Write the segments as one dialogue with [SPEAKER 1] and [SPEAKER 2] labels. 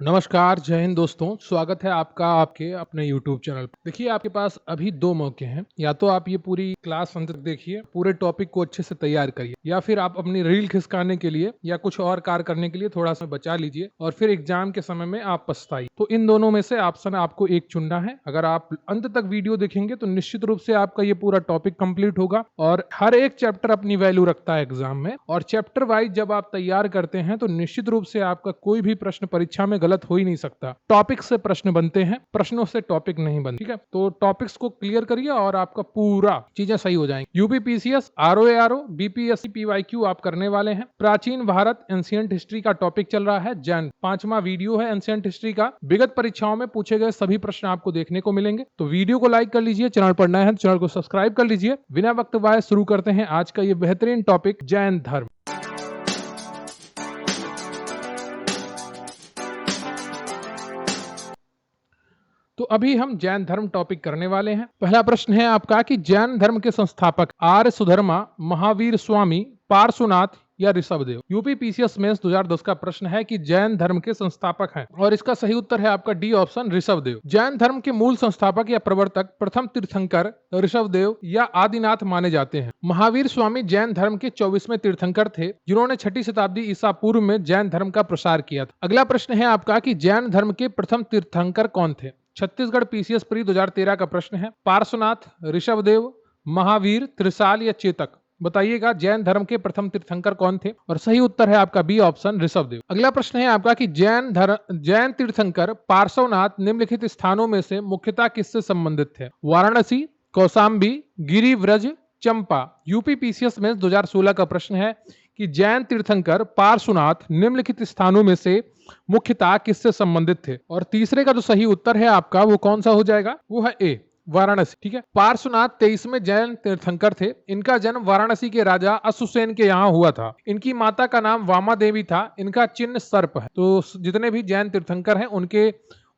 [SPEAKER 1] नमस्कार, जय हिंद दोस्तों। स्वागत है आपका आपके अपने YouTube चैनल पर। देखिए, आपके पास अभी 2 मौके हैं। या तो आप ये पूरी क्लास अंत तक देखिए, पूरे टॉपिक को अच्छे से तैयार करिए, या फिर आप अपनी रील खिसकाने के लिए या कुछ और कार्य करने के लिए थोड़ा सा बचा लीजिए और फिर एग्जाम के समय में आप पछताइए। तो इन दोनों में से ऑप्शन आपको एक चुनना है। अगर आप अंत तक वीडियो देखेंगे तो निश्चित रूप से आपका ये पूरा टॉपिक कंप्लीट होगा और हर एक चैप्टर अपनी वैल्यू रखता है एग्जाम में। और चैप्टर वाइज जब आप तैयार करते हैं तो निश्चित रूप से आपका कोई भी प्रश्न परीक्षा में गलत हो ही नहीं सकता। टॉपिक से प्रश्न बनते हैं, प्रश्नों से टॉपिक नहीं बनते। ठीक है, तो टॉपिक्स को क्लियर करिए और आपका पूरा चीजें सही हो जाएंगी। यूपी पीसीएस, आरओएआरओ, बीपीएससी, पीवाईक्यू आप करने वाले हैं। प्राचीन भारत, एंशिएंट हिस्ट्री का टॉपिक चल रहा है। जैन 5वां वीडियो है एंशिएंट हिस्ट्री का। विगत परीक्षाओं में पूछे गए सभी प्रश्न आपको देखने को मिलेंगे। तो वीडियो को लाइक कर लीजिए, चैनल पर नए हैं तो चैनल को सब्सक्राइब कर लीजिए। बिना वक्त वाए शुरू करते हैं आज का ये बेहतरीन टॉपिक, जैन धर्म। तो अभी हम जैन धर्म टॉपिक करने वाले हैं। पहला प्रश्न है आपका कि जैन धर्म के संस्थापक आर्य सुधर्मा, महावीर स्वामी, पार्श्वनाथ या ऋषभदेव। यूपी पीसीएस मेंस 2010 का प्रश्न है कि जैन धर्म के संस्थापक हैं और इसका सही उत्तर है आपका डी ऑप्शन, ऋषभदेव। जैन धर्म के मूल संस्थापक या प्रवर्तक, प्रथम तीर्थंकर ऋषभदेव या आदिनाथ माने जाते हैं। महावीर स्वामी जैन धर्म के 24वें तीर्थंकर थे जिन्होंने 6ठी शताब्दी ईसा पूर्व में जैन धर्म का प्रसार किया था। अगला प्रश्न है आपका कि जैन धर्म के प्रथम तीर्थंकर कौन थे। छत्तीसगढ़ पीसीएस प्री 2013 का प्रश्न है। पार्श्वनाथ, ऋषभदेव, महावीर, त्रिशाल या चेतक। बताइएगा जैन धर्म के प्रथम तीर्थंकर कौन थे और सही उत्तर है आपका बी ऑप्शन, ऋषभदेव। अगला प्रश्न है आपका कि जैन तीर्थंकर पार्श्वनाथ निम्नलिखित स्थानों में से मुख्यतः किससे संबंधित थे। वाराणसी, कौशाम्बी, गिरिव्रज, चंपा। यूपी पीसीएस में 2016 का प्रश्न है कि जैन तीर्थंकर पार्श्वनाथ निम्नलिखित स्थानों में से मुख्यतः किससे संबंधित थे। और तीसरे का जो सही उत्तर है आपका वो कौन सा हो जाएगा, वो है ए, वाराणसी। ठीक है, पार्श्वनाथ 23वें जैन तीर्थंकर थे। इनका जन्म वाराणसी के राजा अश्वसेन के यहाँ हुआ था। इनकी माता का नाम वामा देवी था। इनका चिन्ह सर्प है। तो जितने भी जैन तीर्थंकर हैं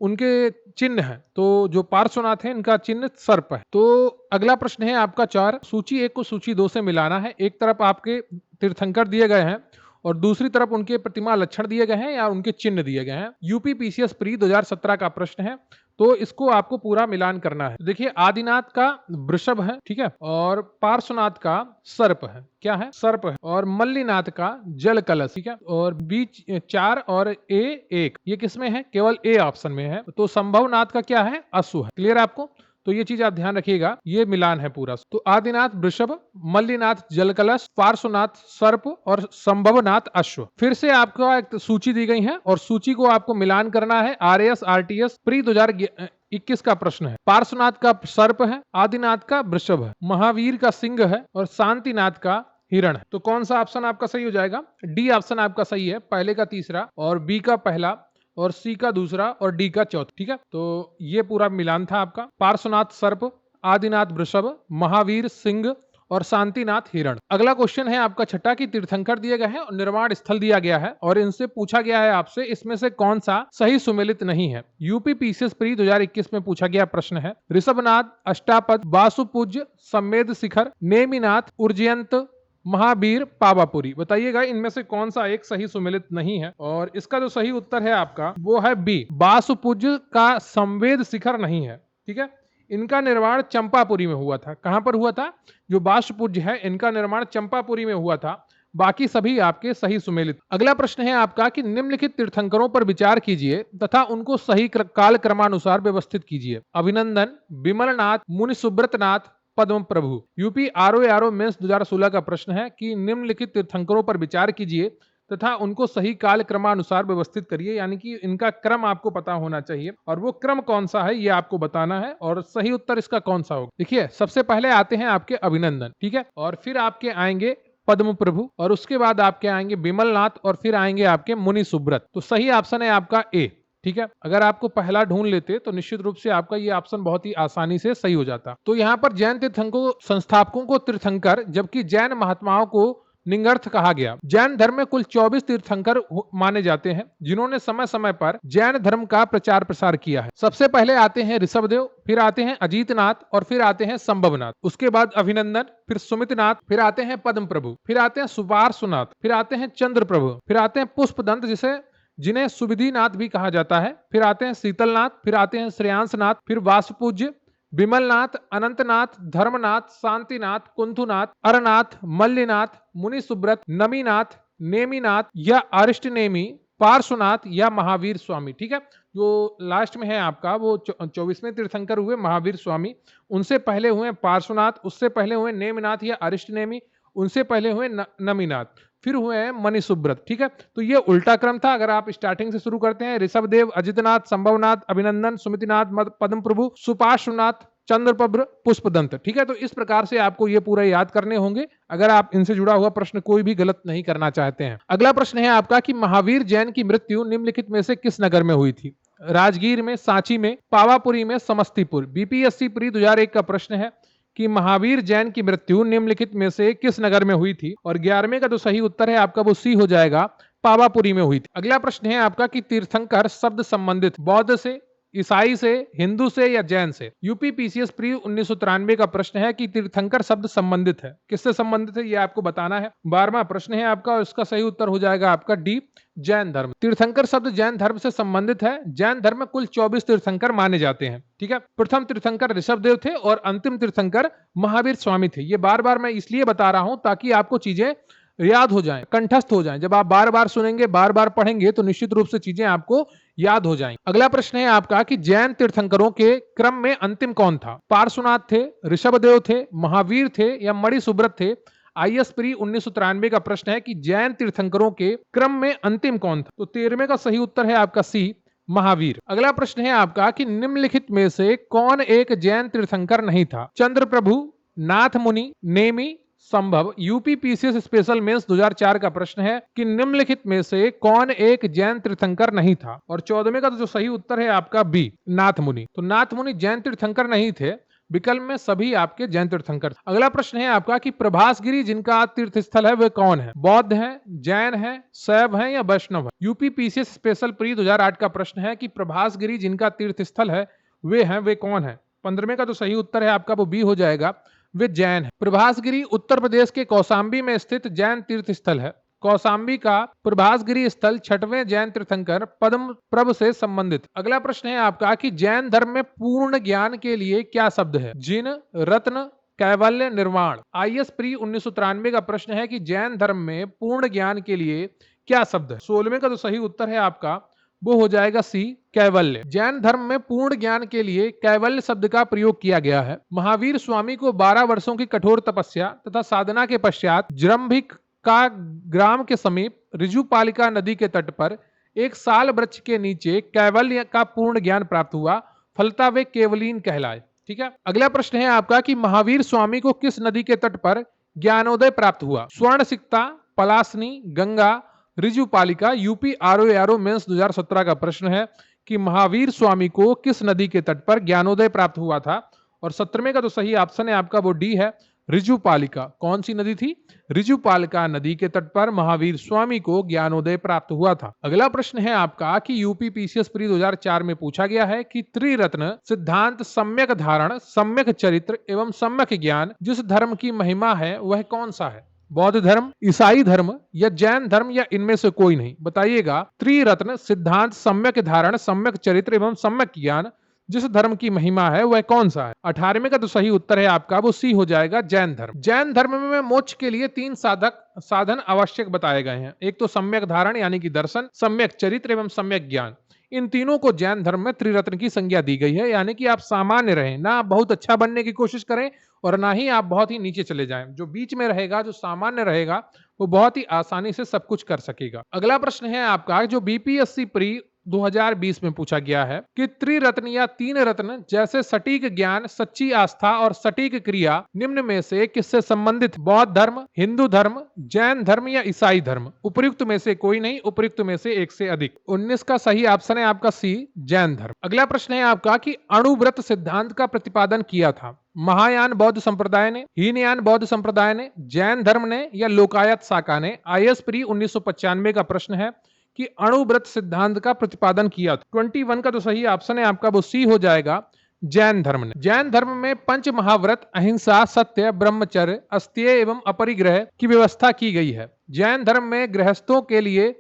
[SPEAKER 1] उनके चिन्ह है। तो जो पार्श्वनाथ है इनका चिन्ह सर्प है। तो अगला प्रश्न है आपका 4। सूची 1 को सूची 2 से मिलाना है। एक तरफ आपके तीर्थंकर दिए गए हैं और दूसरी तरफ उनके प्रतिमा लक्षण दिए गए हैं या उनके चिन्ह दिए गए हैं। यूपी पीसीएस प्री 2017 का प्रश्न है, तो इसको आपको पूरा मिलान करना है। देखिए, आदिनाथ का वृषभ है, ठीक है, और पार्श्वनाथ का सर्प है। क्या है, सर्प है। और मल्लीनाथ का जल कलश, ठीक है, और बीच 4 और ए 1, ये किसमें है, केवल ए ऑप्शन में है। तो संभवनाथ का क्या है, अश्व है। क्लियर है आपको, तो ये चीज आप ध्यान रखिएगा, ये मिलान है पूरा। तो आदिनाथ वृषभ, मल्लीनाथ जलकलश, पार्श्वनाथ सर्प और संभवनाथ अश्व। फिर से आपको एक सूची दी गई है और सूची को आपको मिलान करना है। आरएएस आरटीएस प्री 2021 का प्रश्न है। पार्श्वनाथ का सर्प है, आदिनाथ का वृषभ है, महावीर का सिंह है और शांतिनाथ का हिरण है। तो कौन सा ऑप्शन आपका सही हो जाएगा, डी ऑप्शन आपका सही है। पहले का तीसरा और बी का पहला और सी का दूसरा और डी का चौथा। ठीक है, तो ये पूरा मिलान था आपका। पार्श्वनाथ सर्प, आदिनाथ वृषभ, महावीर सिंह और शांतिनाथ हिरण। अगला क्वेश्चन है आपका 6 की तीर्थंकर दिए गए हैं और निर्माण स्थल दिया गया है और इनसे पूछा गया है आपसे इसमें से कौन सा सही सुमेलित नहीं है। यूपी पीसीएस प्री 2021 में पूछा गया प्रश्न है। ऋषभनाथ, अष्टापद, वासुपूज्य, सम्मेद शिखर, नेमिनाथ, उर्जयंत, महावीर, पावापुरी। बताइएगा इनमें से कौन सा एक सही सुमेलित नहीं है। और इसका जो सही उत्तर है आपका वो है बी, वासुपूज्य का संवेद शिखर नहीं है। ठीक है, इनका निर्माण चंपापुरी में हुआ था। कहां पर हुआ था, जो वासुपूज्य है इनका निर्माण चंपापुरी में हुआ था। बाकी सभी आपके सही सुमेलित। अगला प्रश्न है आपका कि निम्नलिखित तीर्थंकरों पर विचार कीजिए तथा उनको सही काल क्रमानुसार व्यवस्थित कीजिए। अभिनंदन, विमलनाथ, मुनि सुब्रतनाथ, पद्म प्रभु। यूपी आरओएआरओ मेंस 2016 का प्रश्न है कि निम्नलिखित तीर्थंकरों पर विचार कीजिए तथा उनको सही काल क्रमानुसार व्यवस्थित करिए। यानी कि इनका क्रम आपको पता होना चाहिए और वो क्रम कौन सा है ये आपको बताना है और सही उत्तर इसका कौन सा होगा। देखिए, सबसे पहले आते हैं आपके अभिनंदन, ठीक है, और फिर आपके आएंगे पद्म प्रभु और उसके बाद आपके आएंगे विमलनाथ और फिर आएंगे आपके मुनि सुब्रत। तो सही ऑप्शन है आपका ए। ठीक है, अगर आपको पहला ढूंढ लेते तो निश्चित रूप से आपका ये ऑप्शन बहुत ही आसानी से सही हो जाता। तो यहाँ पर जैन तीर्थंकरों संस्थापकों को तीर्थंकर जबकि जैन महात्माओं को निंगर्थ कहा गया। जैन धर्म में कुल 24 तीर्थंकर माने जाते हैं जिन्होंने समय समय पर जैन धर्म का प्रचार प्रसार किया है। सबसे पहले आते हैं ऋषभदेव, फिर आते हैं अजीतनाथ और फिर आते हैं संभवनाथ। उसके बाद अभिनंदन, फिर सुमितनाथ, फिर आते हैं पद्म प्रभु, फिर आते हैं सुपार्श्वनाथ, फिर आते हैं चंद्र प्रभु, फिर आते हैं पुष्पदंत जिसे जिन्हें सुविधिनाथ भी कहा जाता है। फिर आते हैं शीतलनाथ, फिर आते हैं श्रेयांसनाथ, फिर वासुपूज्य, विमलनाथ, अनंतनाथ, धर्मनाथ, शांतिनाथ, कुंथुनाथ, अरनाथ, मल्लिनाथ, मुनि सुब्रत, नमीनाथ, नेमिनाथ या अरिष्टनेमी, पार्श्वनाथ या महावीर स्वामी। ठीक है, जो लास्ट में है आपका वो 24वें तीर्थंकर हुए महावीर स्वामी, उनसे पहले हुए पार्श्वनाथ, उससे पहले हुए नेमिनाथ या अरिष्टनेमी, उनसे पहले हुए नमीनाथ, फिर हुए हैं मणि सुब्रत। ठीक है, तो ये उल्टा क्रम था। अगर आप स्टार्टिंग से शुरू करते हैं, ऋषभदेव, अजितनाथ, संभवनाथ, अभिनंदन, सुमितिनाथ, पद्म प्रभु, सुपार्श्वनाथ, चंद्रप्रभ, पुष्पदंत। ठीक है, तो इस प्रकार से आपको ये पूरा याद करने होंगे अगर आप इनसे जुड़ा हुआ प्रश्न कोई भी गलत नहीं करना चाहते हैं। अगला प्रश्न है आपका कि महावीर जैन की मृत्यु निम्नलिखित में से किस नगर में हुई थी? राजगीर में, सांची में, पावापुरी में, समस्तीपुर। बीपीएससी प्री 2001 का प्रश्न है कि महावीर जैन की मृत्यु निम्नलिखित में से किस नगर में हुई थी? और 11वें का जो सही उत्तर है आपका वो सी हो जाएगा, पावापुरी में हुई थी। अगला प्रश्न है आपका कि तीर्थंकर शब्द संबंधित बौद्ध से, ईसाई से, हिंदू से या जैन से? यूपी पीसीएस प्री 1993 का प्रश्न है कि तीर्थंकर शब्द संबंधित है, किससे संबंधित है ये आपको बताना है। 12वां प्रश्न है आपका और इसका सही उत्तर हो जाएगा आपका डी, जैन धर्म। तीर्थंकर शब्द जैन धर्म से संबंधित है। जैन धर्म में कुल 24 तीर्थंकर माने जाते हैं। ठीक है, प्रथम तीर्थंकर ऋषभदेव थे और अंतिम तीर्थंकर महावीर स्वामी थे। ये बार बार मैं इसलिए बता रहा हूं ताकि आपको चीजें याद हो जाएं, कंठस्थ हो जाएं। जब आप बार बार सुनेंगे, बार बार पढ़ेंगे तो निश्चित रूप से चीजें आपको याद हो जाएं। अगला प्रश्न है आपका कि जैन तीर्थंकरों के क्रम में अंतिम कौन था? पार्श्वनाथ थे, ऋषभदेव थे, महावीर थे या मणि सुब्रत थे? आईएस प्री 1993 का प्रश्न है कि जैन तीर्थंकरों के क्रम में अंतिम कौन था? तो 13वें का सही उत्तर है आपका सी, महावीर। अगला प्रश्न है आपका कि निम्नलिखित में से कौन एक जैन तीर्थंकर नहीं था? चंद्रप्रभु, नाथ मुनि, नेमी, संभव। यूपी पीसीएस स्पेशल मेंस 2004 का प्रश्न है कि निम्नलिखित में से कौन एक जैन तीर्थंकर नहीं था? और 14वें का तो जो सही उत्तर है आपका बी, नाथ मुनि। तो नाथ मुनि जैन तीर्थंकर नहीं थे, विकल्प में सभी आपके जैन तीर्थंकर। अगला प्रश्न है आपका कि प्रभासगिरी जिनका तीर्थ स्थल है वे कौन है? बौद्ध है, जैन है, शैव है या वैष्णव है? यूपी पीसीएस स्पेशल प्री 2008 का प्रश्न है कि प्रभासगिरी जिनका तीर्थ स्थल है वे कौन है? 15वें का जो सही उत्तर है आपका वो बी हो जाएगा, वे जैन है। प्रभासगिरी उत्तर प्रदेश के कौशाम्बी में स्थित जैन तीर्थ स्थल है। कौशाम्बी का प्रभासगिरी स्थल 6वें जैन तीर्थंकर पद्म प्रभ से संबंधित। अगला प्रश्न है आपका कि जैन धर्म में पूर्ण ज्ञान के लिए क्या शब्द है? जिन, रत्न, कैवल्य, निर्वाण। आईएस प्री 1993 का प्रश्न है कि जैन धर्म में पूर्ण ज्ञान के लिए क्या शब्द है? 16वें का जो सही उत्तर है आपका वो हो जाएगा सी, कैवल्य। जैन धर्म में पूर्ण ज्ञान के लिए कैवल्य शब्द का प्रयोग किया गया है। महावीर स्वामी को 12 वर्षों की कठोर तपस्या तथा साधना के पश्चात जृंभिक का ग्राम के समीप ऋजुपालिका नदी के तट पर एक साल वृक्ष के नीचे कैवल्य का पूर्ण ज्ञान प्राप्त हुआ, फलता वे केवलीन कहलाए। ठीक है, अगला प्रश्न है आपका कि महावीर स्वामी को किस नदी के तट पर ज्ञानोदय प्राप्त हुआ? Swarnasikta, Palasini, Ganga, Rijupalika. UP RO mains 2017 का प्रश्न है कि महावीर स्वामी को किस नदी के तट पर ज्ञानोदय प्राप्त हुआ था? और 17वें का जो सही ऑप्शन है आपका वो डी है, ऋजुपालिका। कौन सी नदी थी? ऋजुपालिका नदी के तट पर महावीर स्वामी को ज्ञानोदय प्राप्त हुआ था। अगला प्रश्न है आपका कि यूपी पीसीएस प्री 2004 में पूछा गया है कि त्रिरत्न सिद्धांत सम्यक धारण, सम्यक चरित्र एवं सम्यक ज्ञान जिस धर्म की महिमा है वह कौन सा है? बौद्ध धर्म, ईसाई धर्म या जैन धर्म या इनमें से कोई नहीं? बताइएगा। त्रिरत्न सिद्धांत सम्यक धारण, सम्यक चरित्र एवं सम्यक ज्ञान जिस धर्म की महिमा है वह कौन सा है? 18वें का तो सही उत्तर है आपका वो सी हो जाएगा, जैन धर्म। जैन धर्म में मोक्ष के लिए 3 साधन आवश्यक बताए गए हैं। एक तो सम्यक धारण यानी कि दर्शन, सम्यक चरित्र एवं सम्यक ज्ञान। इन तीनों को जैन धर्म में त्रिरत्न की संज्ञा दी गई है, यानी कि आप सामान्य रहें, ना आप बहुत अच्छा बनने की कोशिश करें और ना ही आप बहुत ही नीचे चले जाएं। जो बीच में रहेगा, जो सामान्य रहेगा, वो बहुत ही आसानी से सब कुछ कर सकेगा। अगला प्रश्न है आपका जो बीपीएससी प्री 2020 में पूछा गया है कि त्रिरत्न या 3 रत्न जैसे सटीक ज्ञान, सच्ची आस्था और सटीक क्रिया निम्न में से किससे संबंधित? बौद्ध धर्म, हिंदू धर्म, जैन धर्म या ईसाई धर्म? उपयुक्त में से कोई नहीं, उपयुक्त में से एक से अधिक। 19 का सही ऑप्शन है आपका सी, जैन धर्म। अगला प्रश्न है आपका कि अणुव्रत सिद्धांत का प्रतिपादन किया था महायान बौद्ध संप्रदाय ने, हीनयान बौद्ध संप्रदाय ने, जैन धर्म ने या लोकायत शाखा ने? आईएस प्री 1995 का प्रश्न है कि अणुव्रत सिद्धांत का प्रतिपादन किया था। 21 का तो सही ऑप्शन है आपका वो सी हो जाएगा, जैन धर्म ने। जैन धर्म में 5 महाव्रत अहिंसा, सत्य, ब्रह्मचर्य, अस्तेय एवं अपरिग्रह की व्यवस्था की गई है। जैन धर्म में गृहस्थों के लिए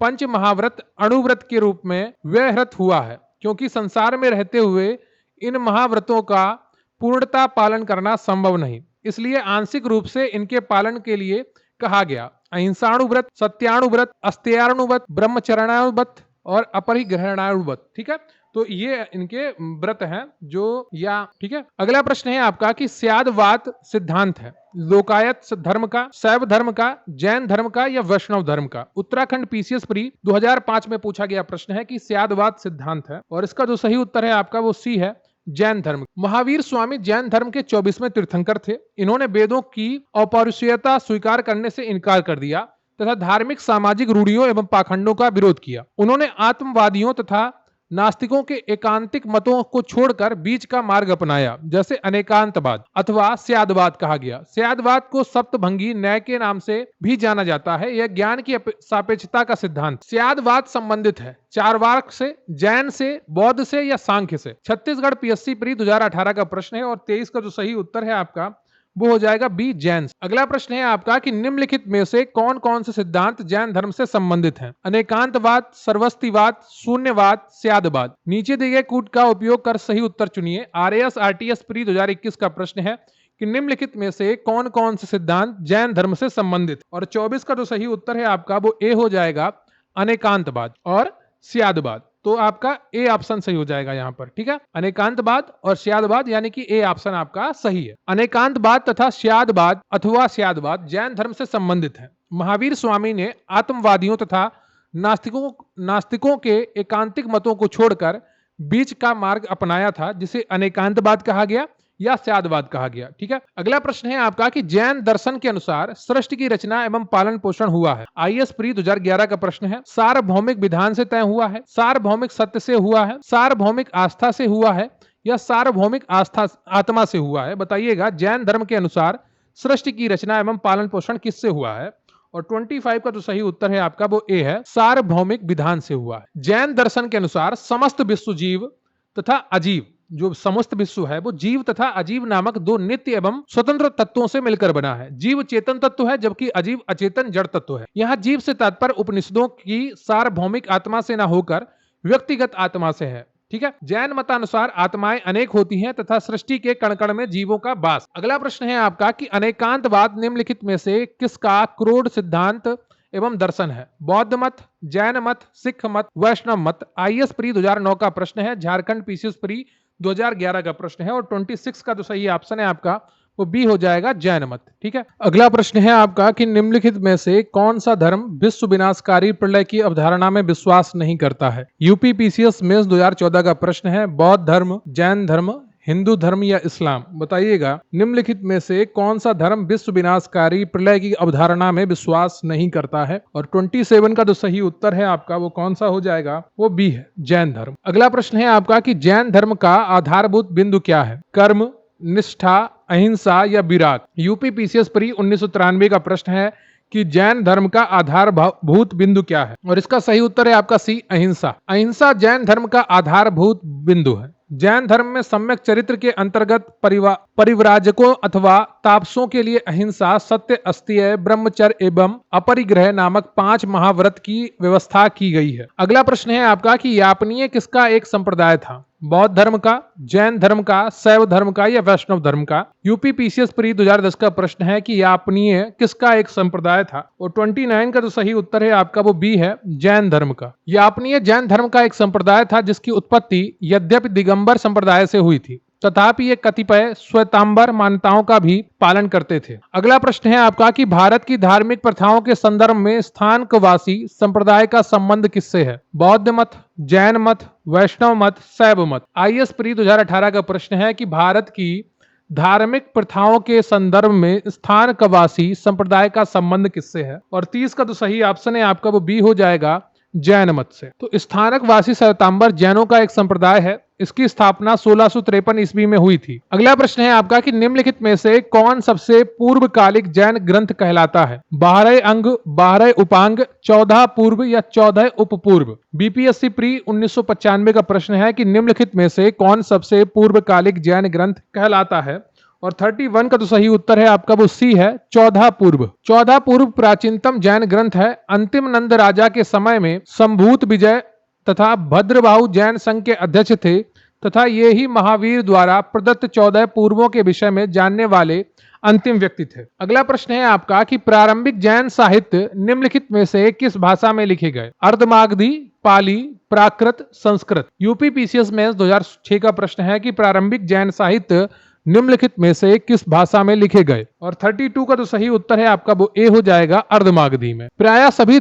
[SPEAKER 1] पंच महाव्रत अणुव्रत के रूप में व्यवहृत हुआ है, क्योंकि संसार में रहते हुए इन महाव्रतों का पूर्णता पालन करना संभव नहीं, इसलिए आंशिक रूप से इनके पालन के लिए कहा गया। अहिंसाणुव्रत, सत्याणुव्रत, अस्त्याणुव्रत, ब्रह्मचर्याणुव्रत और अपरिग्रहणाणुव्रत। ठीक है, तो ये इनके व्रत हैं जो या ठीक है। अगला प्रश्न है आपका कि स्यादवाद सिद्धांत है लोकायत धर्म का, शैव धर्म का, जैन धर्म का या वैष्णव धर्म का। उत्तराखंड पीसीएस प्री 2005 में पूछा गया प्रश्न है कि स्यादवाद सिद्धांत है, और इसका जो सही उत्तर है आपका वो सी है, जैन धर्म। महावीर स्वामी जैन धर्म के 24वें तीर्थंकर थे। इन्होंने वेदों की अपौरुषेयता स्वीकार करने से इनकार कर दिया तथा धार्मिक सामाजिक रूढ़ियों एवं पाखंडों का विरोध किया। उन्होंने आत्मवादियों तथा नास्तिकों के एकांतिक मतों को छोड़कर बीच का मार्ग अपनाया, जैसे अनेकांतवाद अथवा स्यादवाद कहा गया। स्यादवाद को सप्तभंगी न्याय के नाम से भी जाना जाता है। यह ज्ञान की सापेक्षता का सिद्धांत। स्यादवाद संबंधित है चारवाक से, जैन से, बौद्ध से या सांख्य से। छत्तीसगढ़ पीएससी प्री 2018 का प्रश्न है, और 23 का जो सही उत्तर है आपका वो हो जाएगा बी, जैन। अगला प्रश्न है आपका कि निम्नलिखित में से कौन कौन से सिद्धांत जैन धर्म से संबंधित हैं? अनेकांतवाद, सर्वस्तिवाद, शून्यवाद, स्यादवाद। नीचे दिए गए कूट का उपयोग कर सही उत्तर चुनिए। आरएएस आरटीएस प्री 2021 का प्रश्न है कि निम्नलिखित में से कौन कौन से सिद्धांत जैन धर्म से संबंधित, और 24 का जो सही उत्तर है आपका वो ए हो जाएगा, अनेकांतवाद और स्यादवाद। तो आपका ए ऑप्शन सही हो जाएगा यहाँ पर। ठीक है, अनेकांतवाद और स्यादवाद यानी कि ए ऑप्शन आपका सही है। अनेकांतवाद तथा स्यादवाद अथवा स्यादवाद जैन धर्म से संबंधित है। महावीर स्वामी ने आत्मवादियों तथा नास्तिकों के एकांतिक मतों को छोड़कर बीच का मार्ग अपनाया था, जिसे अनेकांतवाद कहा गया या स्यादवाद कहा गया। ठीक है, अगला प्रश्न है आपका कि जैन दर्शन के अनुसार सृष्टि की रचना एवं पालन पोषण हुआ है। आईएएस प्री 2011 का प्रश्न है। सार्वभौमिक विधान से तय हुआ है, सार्वभौमिक सत्य से हुआ है, सार्वभौमिक आस्था से हुआ है या सार्वभौमिक आस्था आत्मा से हुआ है? बताइएगा, जैन धर्म के अनुसार सृष्टि की रचना एवं पालन पोषण किससे हुआ है? और 25 का जो सही उत्तर है आपका वो ए है, सार्वभौमिक विधान से हुआ है। जैन दर्शन के अनुसार समस्त विश्व जीव तथा अजीव, जो समस्त विश्व है वो जीव तथा अजीव नामक दो नित्य एवं स्वतंत्र तत्वों से मिलकर बना है। जीव चेतन तत्व है जबकि अजीव अचेतन जड़ तत्व है। यहाँ जीव से तात्पर्य उपनिषदों की सार्वभौमिक आत्मा से न होकर व्यक्तिगत आत्मा से है। ठीक है, जैन मतानुसार आत्माएं अनेक होती हैं तथा सृष्टि के कण कण में जीवों का वास। अगला प्रश्न है आपका कि अनेकांतवाद निम्नलिखित में से किसका क्रोध सिद्धांत एवं दर्शन है? बौद्ध मत, जैन मत, सिख मत, वैष्णव मत। आईएएस प्री 2009 का प्रश्न है, झारखंड पीसीएस प्री 2011 का प्रश्न है, और 26 का जो सही ऑप्शन है आपका वो बी हो जाएगा, जैन मत। ठीक है, अगला प्रश्न है आपका कि निम्नलिखित में से कौन सा धर्म विश्व विनाशकारी प्रलय की अवधारणा में विश्वास नहीं करता है? यूपी पीसीएस मेंस 2014 का प्रश्न है, बौद्ध धर्म, जैन धर्म, हिंदू धर्म या इस्लाम? बताइएगा, निम्नलिखित में से कौन सा धर्म विश्व विनाशकारी प्रलय की अवधारणा में विश्वास नहीं करता है? और 27 का जो सही उत्तर है आपका वो कौन सा हो जाएगा? वो बी है, जैन धर्म। अगला प्रश्न है आपका कि जैन धर्म का आधारभूत बिंदु क्या है? कर्म, निष्ठा, अहिंसा या विराग? यूपी पीसीएस प्री 1993 का प्रश्न है कि जैन धर्म का आधारभूत बिंदु क्या है? और इसका सही उत्तर है आपका सी, अहिंसा। अहिंसा जैन धर्म का आधारभूत बिंदु है। जैन धर्म में सम्यक चरित्र के अंतर्गत परिव्राजकों अथवा तापसों के लिए अहिंसा, सत्य, अस्तेय, ब्रह्मचर्य एवं अपरिग्रह नामक 5 महाव्रत की व्यवस्था की गई है। अगला प्रश्न है आपका कि यापनीय किसका एक संप्रदाय था? बौद्ध धर्म का, जैन धर्म का, शैव धर्म का या वैष्णव धर्म का? यूपी पीसीएस प्री 2010 का प्रश्न है कि यापनीय किसका एक संप्रदाय था? और 29 का जो सही उत्तर है आपका वो बी है, जैन धर्म का। यापनीय जैन धर्म का एक संप्रदाय था जिसकी उत्पत्ति यद्यपि दिगंबर संप्रदाय से हुई थी, तथापि ये कतिपय श्वेतांबर मान्यताओं का भी पालन करते थे। अगला प्रश्न है आपका कि भारत की धार्मिक प्रथाओं के संदर्भ में स्थानकवासी संप्रदाय का संबंध किससे है? बौद्ध मत, जैन मत, वैष्णव मत, शैव मत। आईएएस प्री 2018 का प्रश्न है कि भारत की धार्मिक प्रथाओं के संदर्भ में स्थानकवासी संप्रदाय का संबंध किससे है? और 30 का तो सही ऑप्शन है आपका वो बी हो जाएगा, जैन मत से। तो स्थानकवासी श्वेतांबर जैनों का एक संप्रदाय है। इसकी स्थापना 1653 ईस्वी में हुई थी। अगला प्रश्न है आपका कि निम्नलिखित में से कौन सबसे पूर्वकालिक जैन ग्रंथ कहलाता है? 12 अंग, 12 उपांग, 14 पूर्व या 14 उपपूर्व? बीपीएससी प्री 1995 का प्रश्न है कि निम्नलिखित में से कौन सबसे पूर्वकालिक जैन ग्रंथ कहलाता है? और 31 का तो सही उत्तर है आपका वो सी है, चौदह पूर्व। चौदह पूर्व प्राचीनतम जैन ग्रंथ है। अंतिम नंद राजा के समय में संभूत विजय तथा भद्रबाहु जैन संघ के अध्यक्ष थे तथा ये ही महावीर द्वारा प्रदत्त 14 पूर्वों के विषय में जानने वाले अंतिम व्यक्ति थे। अगला प्रश्न है आपका कि प्रारंभिक जैन साहित्य निम्नलिखित में से किस भाषा में लिखे गए? अर्धमागधी, पाली, प्राकृत, संस्कृत। यूपी पीसीएस मेंस 2006 का प्रश्न है कि प्रारंभिक जैन साहित्य निम्नलिखित में से किस भाषा में लिखे गए? और 32 का तो सही उत्तर है आपका वो ए हो जाएगा, अर्धमागधी में। प्रायः सभी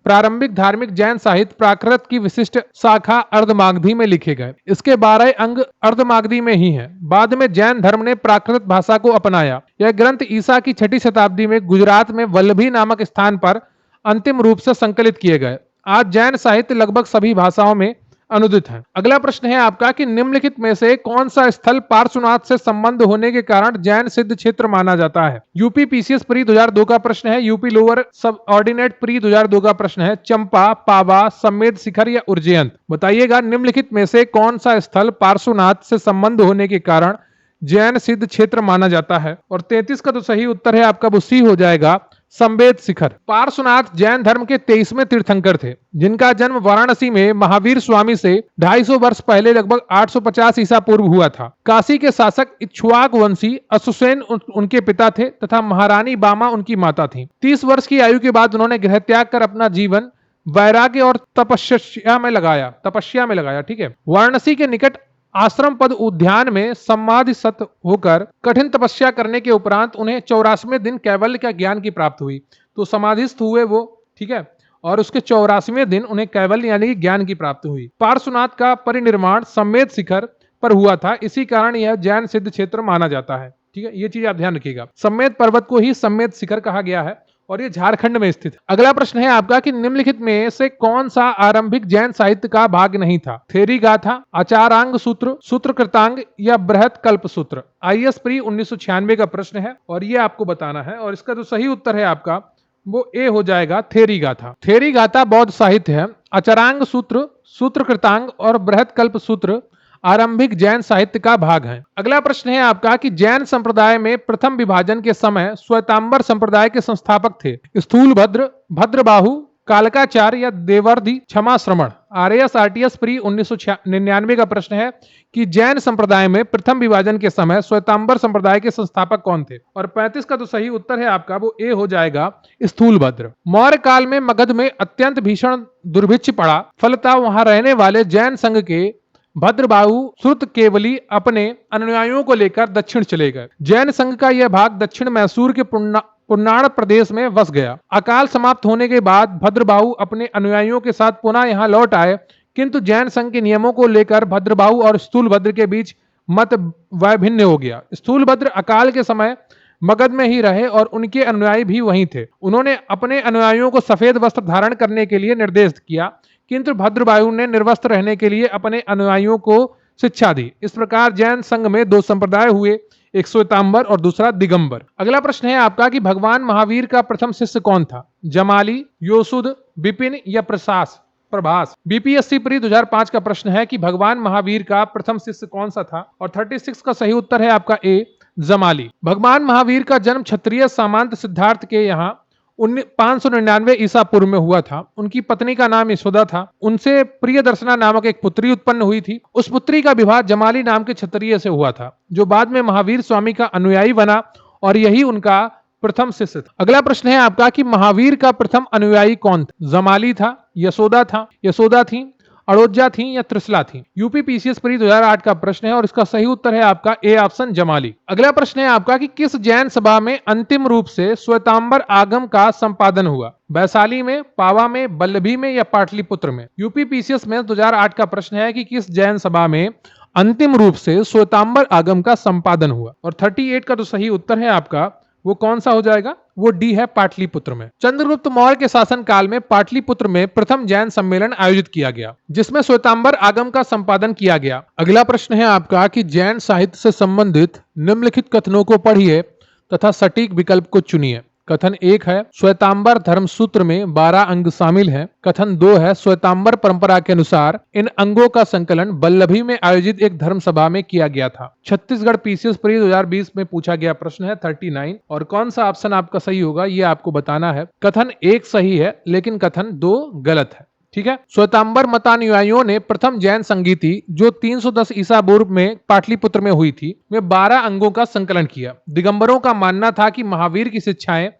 [SPEAKER 1] प्रारंभिक धार्मिक जैन साहित्य प्राकृत की विशिष्ट शाखा अर्धमागधी में लिखे गए। इसके 12 अंग अर्धमागधी में ही हैं। बाद में जैन धर्म ने प्राकृत भाषा को अपनाया। यह ग्रंथ ईसा की 6ठी शताब्दी में गुजरात में वल्लभी नामक स्थान पर अंतिम रूप से संकलित किए गए। आज जैन साहित्य लगभग सभी भाषाओं में अनुदित है। अगला प्रश्न है आपका कि निम्नलिखित में से कौन सा स्थल पार्श्वनाथ से संबंध होने के कारण जैन सिद्ध क्षेत्र माना जाता है? यूपी पीसीएस प्री 2002 का प्रश्न है। यूपी लोअर सब ऑर्डिनेट प्री 2002 का प्रश्न है। चंपा, पावा, समेत शिखर या उज्जैन। बताइएगा निम्नलिखित में से कौन सा स्थल पार्श्वनाथ से संबंध होने के कारण जैन सिद्ध क्षेत्र माना जाता है? और 33 का तो सही उत्तर है आपका वो सी हो जाएगा, संवेद शिखर। पार्श्वनाथ जैन धर्म के 23वें तीर्थंकर थे जिनका जन्म वाराणसी में महावीर स्वामी से 250 वर्ष पहले लगभग 850 ईसा पूर्व हुआ था। काशी के शासक इक्ष्वाक वंशी अश्वसेन उनके पिता थे तथा महारानी बामा उनकी माता थी। 30 वर्ष की आयु के बाद उन्होंने गृह त्याग कर अपना जीवन वैराग्य और तपस्या में लगाया। ठीक है। वाराणसी के निकट आश्रम पद उद्यान में समाधिस्थ होकर कठिन तपस्या करने के उपरांत उन्हें 84वें दिन कैवल्य का ज्ञान की प्राप्त हुई। तो समाधिस्थ हुए वो, ठीक है, और उसके 84वें दिन उन्हें कैवल्य यानी कि ज्ञान की प्राप्ति हुई। पार्श्वनाथ का परिनिर्माण सम्मेद शिखर पर हुआ था, इसी कारण यह जैन सिद्ध क्षेत्र माना जाता है। ठीक है, ये चीज आप ध्यान रखिएगा। सम्मेद पर्वत को ही सम्मेद शिखर कहा गया है और ये झारखंड में स्थित है। अगला प्रश्न है आपका कि निम्नलिखित में से कौन सा आरंभिक जैन साहित्य का भाग नहीं था? थेरी गाथा, आचारांग सूत्र, सूत्र कृतांग या बृहत कल्प सूत्र। आईएएस प्री 1996 का प्रश्न है और ये आपको बताना है और इसका जो सही उत्तर है आपका वो ए हो जाएगा, थेरी गाथा। थेरी गाथा बौद्ध साहित्य है। आचारांग सूत्र, सूत्र कृतांग और बृहत कल्प सूत्र आरंभिक जैन साहित्य का भाग है। अगला प्रश्न है आपका कि जैन संप्रदाय में प्रथम विभाजन के समय श्वेतांबर संप्रदाय के संस्थापक थे? स्थूलभद्र, भद्रबाहु, कालकाचार्य या देवर्धि क्षमा श्रमण। आरएएस आरटीएस प्री 1999 का प्रश्न है कि जैन संप्रदाय में प्रथम विभाजन के समय श्वेतांबर संप्रदाय के संस्थापक कौन थे? और 35 का तो सही उत्तर है आपका वो ए हो जाएगा, स्थूलभद्र। मौर्य काल में मगध में अत्यंत भीषण दुर्भिक्ष पड़ा, फलतः वहां रहने वाले जैन संघ के भद्रबाहु श्रुत केवली अपने अनुयायियों को लेकर दक्षिण चले गए। जैन संघ का यह भाग दक्षिण मैसूर के पुन्नाड़ प्रदेश में बस गया। अकाल समाप्त होने के बाद भद्रबाहु अपने अनुयायियों के साथ पुनः यहाँ लौट आए, किंतु जैन संघ के नियमों को लेकर भद्रबाहु और स्थूलभद्र के बीच मत वैभिन्न हो गया। स्थूलभद्र अकाल के समय मगध में ही रहे और उनके अनुयायी भी वहीं थे। उन्होंने अपने अनुयायियों को सफेद वस्त्र धारण करने के लिए निर्देश किया, किंतु भद्रबाहु ने निर्वस्त्र रहने के लिए अपने अनुयायियों को शिक्षा दी। इस प्रकार जैन संघ में दो संप्रदाय हुए, एक श्वेतांबर और दूसरा दिगंबर। अगला प्रश्न है आपका कि भगवान महावीर का प्रथम शिष्य कौन था? जमाली, योसुद, विपिन या प्रभास। बीपीएससी प्री 2005 का प्रश्न है कि भगवान महावीर का प्रथम शिष्य कौन सा था? और 36 का सही उत्तर है आपका ए, जमाली। भगवान महावीर का जन्म क्षत्रिय सामंत सिद्धार्थ के यहाँ 599 ईसा पूर्व में हुआ था। उनकी पत्नी का नाम यशोदा था। उनसे प्रियदर्शना नामक एक पुत्री उत्पन्न हुई थी। उस पुत्री का विवाह जमाली नाम के क्षत्रिय से हुआ था, जो बाद में महावीर स्वामी का अनुयायी बना और यही उनका प्रथम शिष्य था। अगला प्रश्न है आपका कि महावीर का प्रथम अनुयायी कौन था? जमाली था, यशोदा थी, अड़ोजा थी या त्रिशला थी। यूपी पीसीएस प्री 2008 का प्रश्न है और इसका सही उत्तर है आपका ए ऑप्शन, जमाली। अगला प्रश्न है आपका कि किस जैन सभा में अंतिम रूप से श्वेतांबर आगम का संपादन हुआ? वैशाली में, पावा में, वल्लभी में या पाटलिपुत्र में। यूपी पीसीएस में 2008 का प्रश्न है कि किस जैन सभा में अंतिम रूप से श्वेतांबर आगम का संपादन हुआ? और 38 का तो सही उत्तर है आपका वो कौन सा हो जाएगा? वो डी है, पाटलिपुत्र में। चंद्रगुप्त मौर्य के शासन काल में पाटलिपुत्र में प्रथम जैन सम्मेलन आयोजित किया गया, जिसमें श्वेतांबर आगम का संपादन किया गया। अगला प्रश्न है आपका कि जैन साहित्य से संबंधित निम्नलिखित कथनों को पढ़िए तथा सटीक विकल्प को चुनिए। कथन 1 है श्वेतांबर धर्म सूत्र में 12 अंग शामिल हैं। कथन 2 है श्वेतांबर परंपरा के अनुसार इन अंगों का संकलन वल्लभी में आयोजित एक धर्म सभा में किया गया था। छत्तीसगढ़ पीसीएस प्री 2020 में पूछा गया प्रश्न है 39 और कौन सा ऑप्शन आपका सही होगा ये आपको बताना है। कथन 1 सही है लेकिन कथन 2 गलत है। ठीक है, श्वेतांबर मतानुयायियों ने प्रथम जैन संगीति जो 310 ईसा पूर्व में पाटलिपुत्र में हुई थी में 12 अंगों का संकलन किया। दिगंबरों का मानना था कि महावीर की शिक्षाएं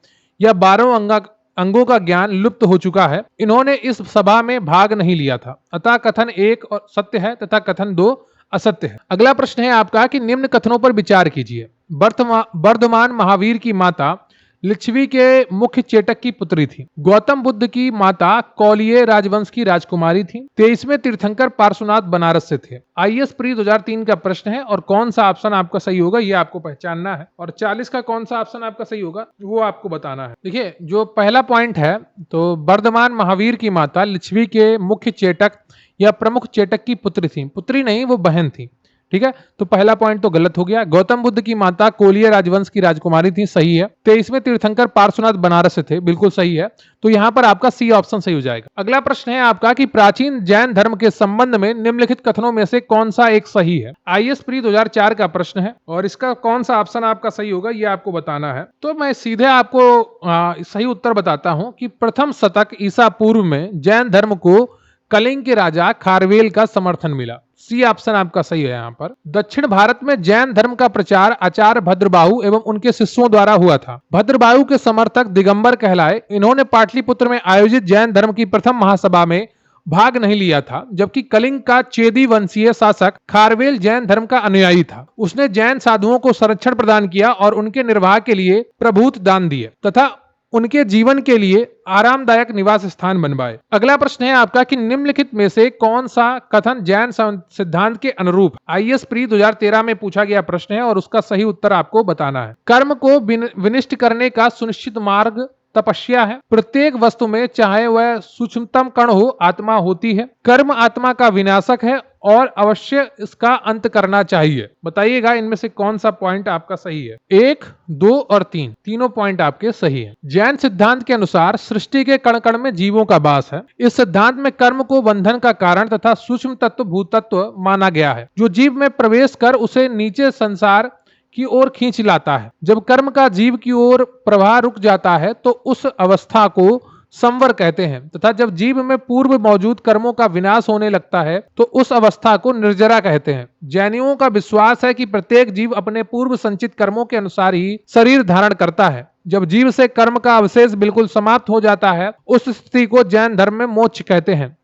[SPEAKER 1] या 12 अंगों का ज्ञान लुप्त हो चुका है। इन्होंने इस सभा में भाग नहीं लिया था, अतः कथन 1 और सत्य है तथा कथन 2 असत्य है। अगला प्रश्न है आपका कि निम्न कथनों पर विचार कीजिए। वर्धमान महावीर की माता लिच्छवी के मुख्य चेटक की पुत्री थी। गौतम बुद्ध की माता कौलिय राजवंश की राजकुमारी थी। 23वें तीर्थंकर पार्श्वनाथ बनारस से थे। आईएएस प्री 2003 का प्रश्न है और कौन सा ऑप्शन आपका सही होगा ये आपको पहचानना है और 40 का कौन सा ऑप्शन आपका सही होगा वो आपको बताना है। देखिए, जो पहला पॉइंट है तो वर्धमान महावीर की माता लिच्छवी के मुख्य चेटक या प्रमुख चेटक की पुत्री थी। पुत्री नहीं, वो बहन थी। ठीक है, तो पहला पॉइंट तो गलत हो गया। गौतम बुद्ध की माता कोलिय राजवंश की राजकुमारी थी, सही है। 23वें तीर्थंकर पार्श्वनाथ बनारस से थे, बिल्कुल सही है। तो यहां पर आपका सी ऑप्शन सही हो जाएगा। अगला प्रश्न है आपका कि प्राचीन जैन धर्म के संबंध में निम्नलिखित कथनों में से कौन सा एक सही है। आईएएस प्री 2004 का प्रश्न है और इसका कौन सा ऑप्शन आपका सही होगा ये आपको बताना है। तो मैं सीधे आपको सही उत्तर बताता हूं कि प्रथम शतक ईसा पूर्व में जैन धर्म को कलिंग के राजा खारवेल का समर्थन मिला। सी ऑप्शन आपका सही है। यहाँ पर दक्षिण भारत में जैन धर्म का प्रचार आचार्य भद्रबाहु एवं उनके शिष्यों द्वारा हुआ था। भद्रबाहु के समर्थक दिगंबर कहलाए। इन्होंने पाटलिपुत्र में आयोजित जैन धर्म की प्रथम महासभा में भाग नहीं लिया था, जबकि कलिंग का चेदी वंशीय शासक खारवेल जैन धर्म का अनुयायी था। उसने जैन साधुओं को संरक्षण प्रदान किया और उनके निर्वाह के लिए प्रभूत दान दिए तथा उनके जीवन के लिए आरामदायक निवास स्थान बनवाए। अगला प्रश्न है आपका कि निम्नलिखित में से कौन सा कथन जैन सिद्धांत के अनुरूप। आईएएस प्री 2013 में पूछा गया प्रश्न है और उसका सही उत्तर आपको बताना है। कर्म को विनिष्ट करने का सुनिश्चित मार्ग तपस्या है। प्रत्येक वस्तु में चाहे वह सूक्ष्मतम कण हो आत्मा होती है। कर्म आत्मा का विनाशक है और अवश्य इसका अंत करना चाहिए। बताइएगा इनमें से कौन सा पॉइंट आपका सही है। 1, 2 और 3 तीनों पॉइंट आपके सही हैं। जैन सिद्धांत के अनुसार सृष्टि के कण कण में जीवों का वास है। इस सिद्धांत में कर्म को बंधन का कारण तथा सूक्ष्म तत्व भूतत्व माना गया है, जो जीव में प्रवेश कर उसे नीचे संसार की ओर खींच लाता है। जब कर्म का जीव की ओर प्रवाह रुक जाता है तो उस अवस्था को संवर कहते हैं तथा जब जीव में पूर्व मौजूद कर्मों का विनाश होने लगता है तो उस अवस्था को निर्जरा कहते हैं। जैनियों का विश्वास है कि प्रत्येक जीव अपने पूर्व संचित कर्मों के अनुसार ही शरीर धारण करता है। जब जीव से कर्म का अवशेष बिल्कुल समाप्त हो जाता है उस स्थिति को जैन धर्म में मोक्ष कहते हैं।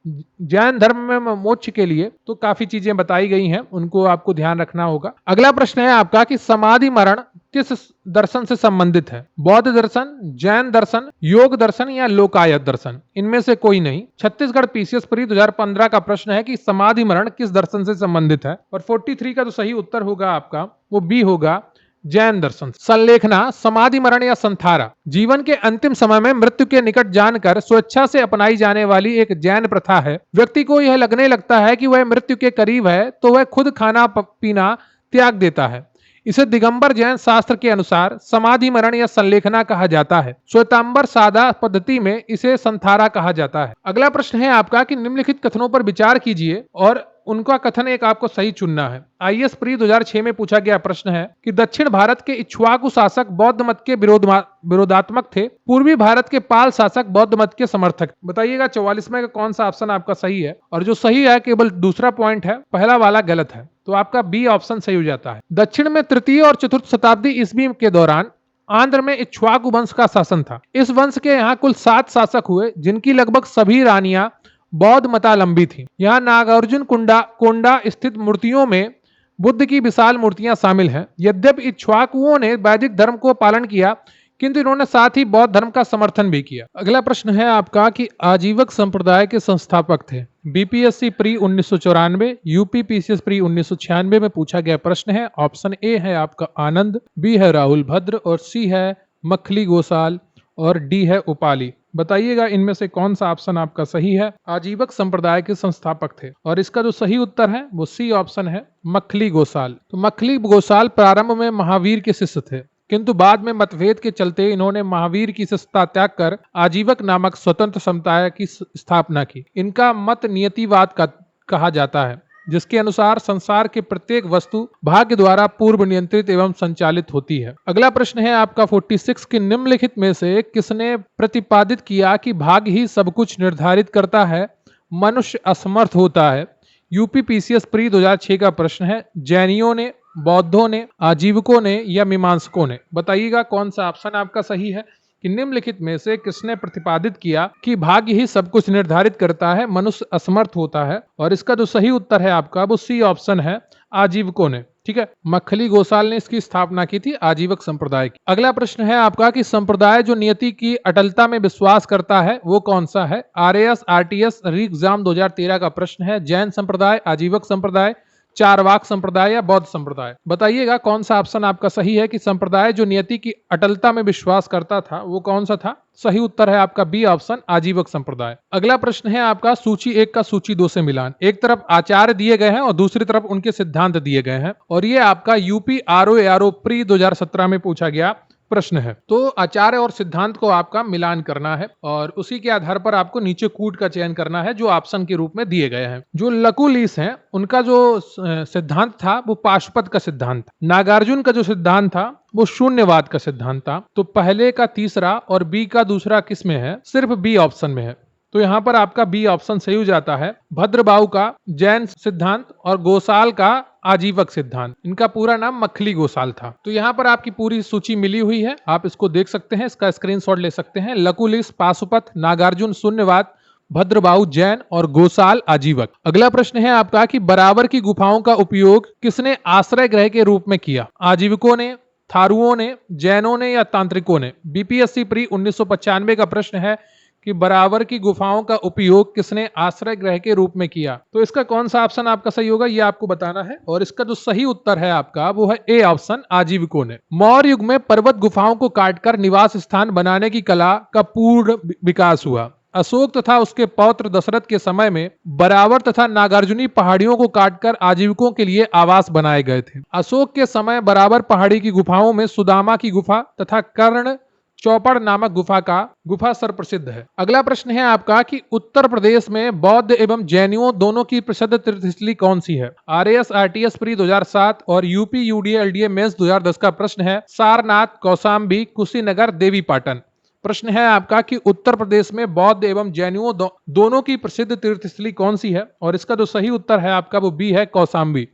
[SPEAKER 1] जैन धर्म में मोक्ष के लिए तो काफी चीजें बताई गई हैं, उनको आपको ध्यान रखना होगा। अगला प्रश्न है आपका कि समाधि मरण किस दर्शन से संबंधित है। बौद्ध दर्शन, जैन दर्शन, योग दर्शन या लोकायत दर्शन। इनमें से कोई नहीं। छत्तीसगढ़ पीसीएस प्री 2015 का प्रश्न है कि समाधि मरण किस दर्शन से संबंधित है और 43 का जो सही उत्तर होगा आपका वो बी होगा, जैन दर्शन। संलेखना, समाधि मरण या संथारा जीवन के अंतिम समय में मृत्यु के निकट जानकर स्वेच्छा से अपनाई जाने वाली एक जैन प्रथा है। व्यक्ति को यह लगने लगता है कि वह मृत्यु के करीब है तो वह खुद खाना पीना त्याग देता है। इसे दिगंबर जैन शास्त्र के अनुसार समाधि मरण या संलेखना कहा जाता है। श्वेतांबर सादा पद्धति में इसे संथारा कहा जाता है। अगला प्रश्न है आपका कि निम्नलिखित कथनों पर विचार कीजिए और उनका कथन एक आपको सही चुनना है। आईएएस प्री 2006 में पूछा गया प्रश्न है कि दक्षिण भारत के इक्ष्वाकु शासक बौद्ध मत के विरोधात्मक थे। पूर्वी भारत के पाल शासक बौद्ध मत के समर्थक। बताइएगा 44 में का कौन सा ऑप्शन आपका सही है और जो सही है केवल दूसरा पॉइंट है, पहला वाला गलत है, तो आपका बी ऑप्शन सही हो जाता है। दक्षिण में तृतीय और चतुर्थ शताब्दी ईस्वी के दौरान आंध्र में इक्ष्वाकु वंश का शासन था। इस वंश के यहाँ कुल 7 शासक हुए जिनकी लगभग सभी रानियां बौद्ध मतावलंबी थी। यहाँ नागार्जुन कोंडा स्थित मूर्तियों में बुद्ध की विशाल मूर्तियां शामिल हैं। यद्यपि इक्ष्वाकुओं ने वैदिक धर्म को पालन किया किंतु इन्होंने साथ ही बौद्ध धर्म का समर्थन भी किया। अगला प्रश्न है आपका कि आजीवक संप्रदाय के संस्थापक थे। BPSC pre 1994, UP PCS pre 1996 में पूछा गया प्रश्न है। ऑप्शन ए है आपका आनंद, बी है राहुल भद्र और सी है मखली गोसाल और डी है उपाली। बताइएगा इनमें से कौन सा ऑप्शन आपका सही है। आजीवक संप्रदाय के संस्थापक थे और इसका जो सही उत्तर है वो सी ऑप्शन है, मखली गोसाल। तो मखली गोसाल प्रारंभ में महावीर के शिष्य थे। किंतु बाद में मतभेद के चलते इन्होंने महावीर की सत्ता त्याग कर आजीवक नामक स्वतंत्र समुदाय की स्थापना की। इनका मत नियतिवाद का कहा जाता है, जिसके अनुसार संसार के प्रत्येक वस्तु भाग्य द्वारा पूर्व नियंत्रित एवं संचालित होती है। अगला प्रश्न है आपका 46 कि निम्नलिखित में से किसने प्रतिपादित किया कि भाग्य ही सब कुछ निर्धारित करता है, मनुष्य असमर्थ होता है। यूपीपीसीएस प्री 2006 का प्रश्न है। जैनियों ने, बौद्धों ने, आजीवकों ने या मीमांसकों ने? बताइएगा कौन सा ऑप्शन आपका सही है कि निम्नलिखित में से किसने प्रतिपादित किया कि भाग्य ही सब कुछ निर्धारित करता है, मनुष्य असमर्थ होता है। और इसका जो सही उत्तर है आपका वो सी ऑप्शन है, आजीवकों ने। ठीक है, मखली गोसाल ने इसकी स्थापना की थी, आजीवक संप्रदाय की। अगला प्रश्न है आपका कि संप्रदाय जो नियति की अटलता में विश्वास करता है वो कौन सा है? आरएएस, आरटीएस, री एग्जाम 2013 का प्रश्न है। जैन संप्रदाय, आजीवक संप्रदाय, चारवाक संप्रदाय या बौद्ध संप्रदाय? बताइएगा कौन सा ऑप्शन आपका सही है कि संप्रदाय जो नियति की अटलता में विश्वास करता था वो कौन सा था? सही उत्तर है आपका बी ऑप्शन, आजीवक संप्रदाय। अगला प्रश्न है आपका सूची 1 का सूची 2 से मिलान। एक तरफ आचार्य दिए गए हैं और दूसरी तरफ उनके सिद्धांत दिए गए हैं, और ये आपका यूपी आरओ प्री 2017 में पूछा गया प्रश्न है। तो आचार्य और सिद्धांत को आपका मिलान करना है और उसी के आधार पर आपको नीचे कूट का चयन करना है जो ऑप्शन के रूप में दिए गए हैं। जो लकुलिस हैं उनका जो सिद्धांत था वो पाशुपत का सिद्धांत था। नागार्जुन का जो सिद्धांत था वो शून्यवाद का सिद्धांत था। तो पहले का तीसरा और बी का दूसरा किस में है? सिर्फ बी ऑप्शन में है। तो यहाँ पर आपका बी ऑप्शन सही हो जाता है। भद्रबाहु का जैन सिद्धांत और गोसाल का आजीवक सिद्धांत, इनका पूरा नाम मखली गोसाल था। तो यहाँ पर आपकी पूरी सूची मिली हुई है, आप इसको देख सकते हैं, इसका स्क्रीनशॉट ले सकते हैं। लकुलिस पाशुपत, नागार्जुन शून्यवाद, भद्रबाहु जैन और गोसाल आजीवक। अगला प्रश्न है आपका कि बराबर की गुफाओं का उपयोग किसने आश्रय गृह के रूप में किया? आजीवकों ने, थारुओं ने, जैनों ने या तांत्रिकों ने? बीपीएससी प्री 1995 का प्रश्न है कि बराबर की गुफाओं का उपयोग किसने आश्रय गृह के रूप में किया? तो इसका कौन सा ऑप्शन आपका सही होगा ये आपको बताना है, और इसका जो सही उत्तर है आपका वो है ए ऑप्शन, आजीवकों ने। मौर्य युग में पर्वत गुफाओं को काटकर निवास स्थान बनाने की कला का पूर्ण विकास हुआ। अशोक तथा उसके पौत्र दशरथ के समय में बराबर तथा नागार्जुनी पहाड़ियों को काटकर आजीविकों के लिए आवास बनाए गए थे। अशोक के समय बराबर पहाड़ी की गुफाओं में सुदामा की गुफा तथा कर्ण चौपड़ नामक गुफा सर्वप्रसिद्ध है। अगला प्रश्न है आपका कि उत्तर प्रदेश में बौद्ध एवं जैनियों दोनों की प्रसिद्ध तीर्थस्थली कौन सी है? आरएएस, आरटीएस प्री 2007 और यूपी यूडीए एलडीए मेंस 2010 का प्रश्न है। सारनाथ, कौशाम्बी, कुशीनगर, देवीपाटन। प्रश्न है आपका कि उत्तर प्रदेश में बौद्ध एवं जैनियों दोनों की प्रसिद्ध तीर्थस्थली कौन सी है? और इसका जो सही उत्तर है आपका वो बी है, कौशाम्बी।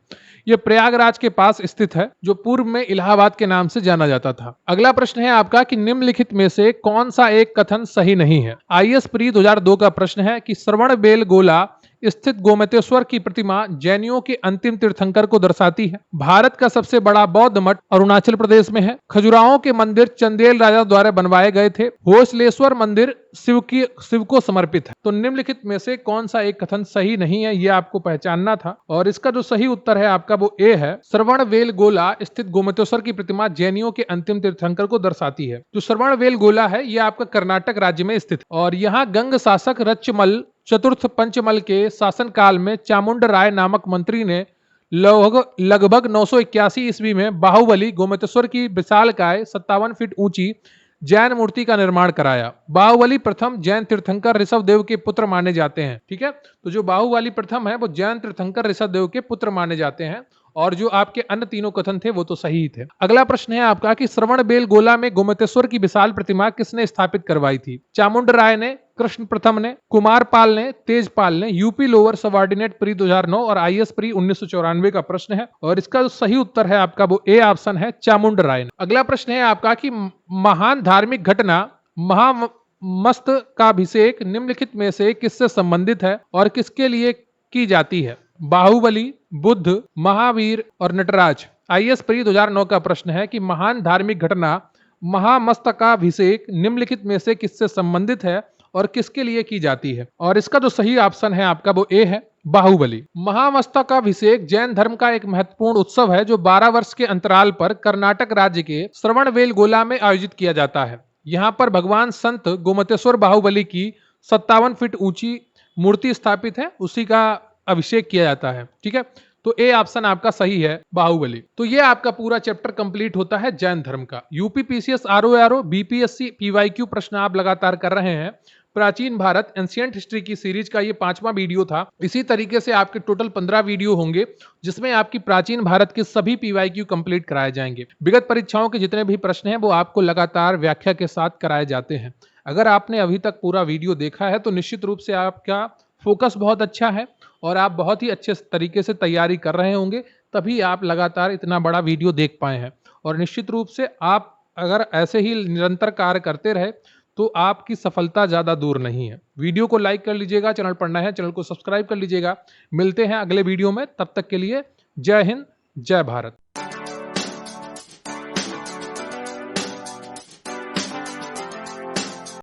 [SPEAKER 1] ये प्रयागराज के पास स्थित है, जो पूर्व में इलाहाबाद के नाम से जाना जाता था। अगला प्रश्न है आपका कि निम्नलिखित में से कौन सा एक कथन सही नहीं है? आईएएस प्री 2002 का प्रश्न है कि श्रवणबेलगोला स्थित गोमतेश्वर की प्रतिमा जैनियों के अंतिम तीर्थंकर को दर्शाती है। भारत का सबसे बड़ा बौद्ध मठ अरुणाचल प्रदेश में है। खजुराहों के मंदिर चंदेल राजा द्वारा बनवाए गए थे। होसलेश्वर मंदिर शिव को समर्पित है। तो निम्नलिखित में से कौन सा एक कथन सही नहीं है ये आपको पहचानना था, और इसका जो सही उत्तर है आपका वो ए है। श्रवणबेलगोला स्थित गोमतेश्वर की प्रतिमा जैनियों के अंतिम तीर्थंकर को दर्शाती है। जो श्रवणबेलगोला है ये आपका कर्नाटक राज्य में स्थित, और यहाँ गंग शासक रचमल चतुर्थ पंचमल के शासनकाल में चामुंड राय नामक मंत्री ने लगभग 981 ईस्वी में बाहुबली गोमतेश्वर की विशालकाय 57 फीट ऊंची जैन मूर्ति का निर्माण कराया। बाहुबली प्रथम जैन तीर्थंकर ऋषभदेव के पुत्र माने जाते हैं। ठीक है, तो जो बाहुबली प्रथम है वो जैन तीर्थंकर ऋषभदेव के पुत्र माने जाते हैं, और जो आपके अन्य तीनों कथन थे वो तो सही थे। अगला प्रश्न है आपका कि श्रवणबेलगोला में गोमतेश्वर की विशाल प्रतिमा किसने स्थापित करवाई थी? चामुंड राय ने, कृष्ण प्रथम ने, कुमारपाल ने, तेजपाल ने? यूपी लोअर सबऑर्डिनेट प्री 2009 और आईएएस प्री 1994 का प्रश्न है, और इसका जो सही उत्तर है आपका वो ए ऑप्शन है, चामुंड राय ने। अगला प्रश्न है आपका कि महान धार्मिक घटना महामस्तकाभिषेक निम्नलिखित में से किससे संबंधित है और किसके लिए की जाती है? बाहुबली, बुद्ध, महावीर और नटराज। आईएएस प्री 2009 का प्रश्न है कि महान धार्मिक घटना महामस्तकाभिषेक निम्नलिखित में से किससे संबंधित है और किसके लिए की जाती है? और इसका जो सही ऑप्शन है आपका वो ए है, बाहुबली। महामस्तकाभिषेक जैन धर्म का एक महत्वपूर्ण उत्सव है जो 12 वर्ष के अंतराल पर कर्नाटक राज्य के श्रवणबेलगोला में आयोजित किया जाता है। यहाँ पर भगवान संत गोमतेश्वर बाहुबली की 57 फीट ऊंची मूर्ति स्थापित है, उसी का अभिषेक किया जाता है। ठीक है, तो ए ऑप्शन आपका सही है, बाहुबली। तो ये आपका पूरा चैप्टर कंप्लीट होता है जैन धर्म का। UP PCS RO BPSC PYQ प्रश्न आप लगातार कर रहे हैं। प्राचीन भारत एंशिएंट हिस्ट्री की सीरीज का ये 5वां वीडियो था। इसी तरीके से आपके टोटल 15 वीडियो होंगे जिसमें आपकी प्राचीन भारत के सभी पीवाईक्यू कंप्लीट कराए जाएंगे। विगत परीक्षाओं के जितने भी प्रश्न हैं वो आपको लगातार व्याख्या के साथ कराए जाते हैं। अगर आपने अभी तक पूरा वीडियो देखा है तो निश्चित रूप से आपका फोकस बहुत अच्छा है और आप बहुत ही अच्छे तरीके से तैयारी कर रहे होंगे, तभी आप लगातार इतना बड़ा वीडियो देख पाए हैं। और निश्चित रूप से आप अगर ऐसे ही निरंतर कार्य करते रहे तो आपकी सफलता ज़्यादा दूर नहीं है। वीडियो को लाइक कर लीजिएगा, चैनल पर नया है चैनल को सब्सक्राइब कर लीजिएगा। मिलते हैं अगले वीडियो में, तब तक के लिए जय हिंद, जय भारत।